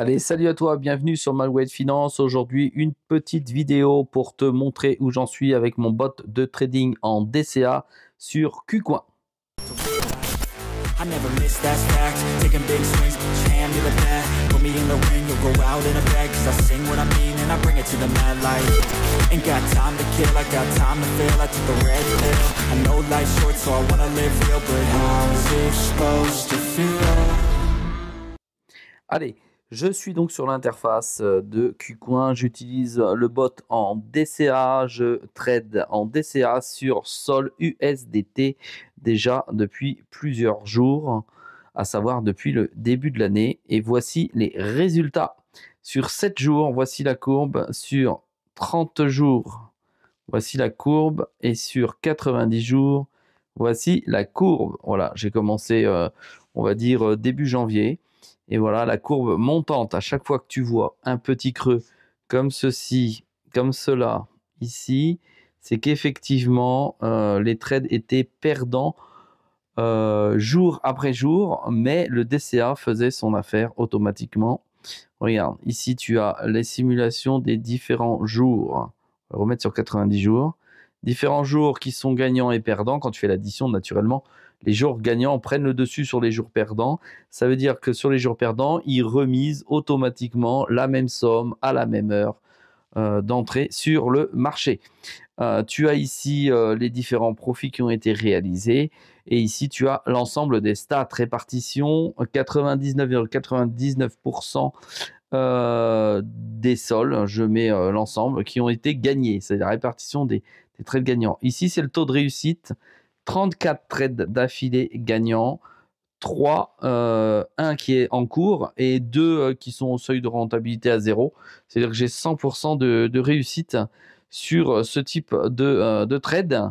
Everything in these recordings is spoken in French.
Allez, salut à toi, bienvenue sur Malouette Finance. Aujourd'hui, une petite vidéo pour te montrer où j'en suis avec mon bot de trading en DCA sur KuCoin. I never miss, that's fact. Taking big swings, each hand me the bat. Put me in the ring, you'll go out in a bag. Cause I sing what I mean and I bring it to the mad light. Ain't got time to kill, I got time to feel. I took the red pill. I know life's short, so I wanna live real. But how's it supposed to feel? Allez, je suis donc sur l'interface de KuCoin. J'utilise le bot en DCA. Je trade en DCA sur Sol USDT déjà depuis plusieurs jours, à savoir depuis le début de l'année. Et voici les résultats. Sur 7 jours, voici la courbe. Sur 30 jours, voici la courbe. Et sur 90 jours, voici la courbe. Voilà, j'ai commencé, on va dire, début janvier. Et voilà, la courbe montante, à chaque fois que tu vois un petit creux comme ceci, comme cela, ici, c'est qu'effectivement, les trades étaient perdants jour après jour, mais le DCA faisait son affaire automatiquement. Regarde, ici, tu as les simulations des différents jours. On va remettre sur 90 jours. Différents jours qui sont gagnants et perdants. Quand tu fais l'addition, naturellement, les jours gagnants prennent le dessus sur les jours perdants. Ça veut dire que sur les jours perdants, ils remisent automatiquement la même somme à la même heure d'entrée sur le marché. Tu as ici les différents profits qui ont été réalisés. Et ici, tu as l'ensemble des stats. Répartition, 99,99% des sols, je mets l'ensemble, qui ont été gagnés. C'est la répartition des trades gagnants. Ici, c'est le taux de réussite. 34 trades d'affilée gagnants. 3, 1 qui est en cours et 2 qui sont au seuil de rentabilité à 0. C'est-à-dire que j'ai 100% de réussite sur ce type de trade.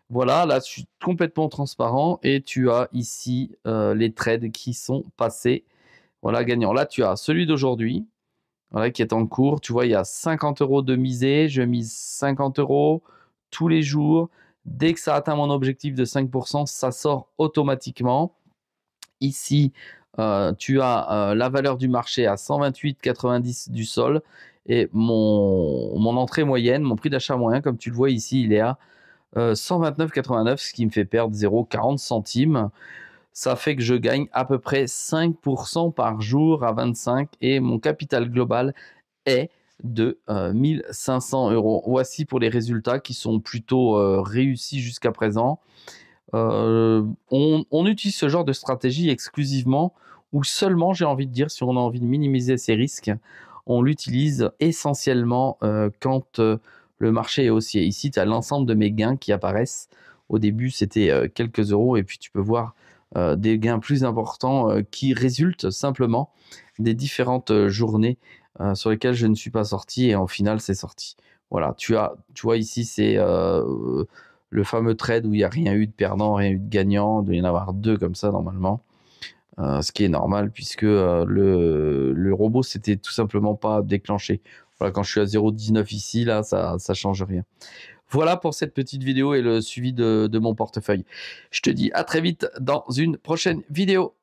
Voilà, là, je suis complètement transparent et tu as ici les trades qui sont passés. Voilà, gagnant. Là, tu as celui d'aujourd'hui, voilà, qui est en cours. Tu vois, il y a 50 € de misée. Je mise 50 € tous les jours. Dès que ça atteint mon objectif de 5%, ça sort automatiquement. Ici, tu as la valeur du marché à 128,90 du sol. Et mon entrée moyenne, mon prix d'achat moyen, comme tu le vois ici, il est à 129,89, ce qui me fait perdre 0,40 centimes. Ça fait que je gagne à peu près 5% par jour à 25 et mon capital global est de 1500 €. Voici pour les résultats qui sont plutôt réussis jusqu'à présent. On utilise ce genre de stratégie exclusivement ou seulement, j'ai envie de dire, si on a envie de minimiser ses risques, on l'utilise essentiellement quand le marché est haussier. Ici, tu as l'ensemble de mes gains qui apparaissent. Au début, c'était quelques euros et puis tu peux voir des gains plus importants qui résultent simplement des différentes journées sur lesquelles je ne suis pas sorti et en final, c'est sorti. Voilà, tu vois ici, c'est le fameux trade où il n'y a rien eu de perdant, rien eu de gagnant. Il doit y en avoir 2 comme ça normalement. Ce qui est normal puisque le robot s'était tout simplement pas déclenché. Voilà, quand je suis à 0,19 ici, là, ça change rien. Voilà pour cette petite vidéo et le suivi de mon portefeuille. Je te dis à très vite dans une prochaine vidéo.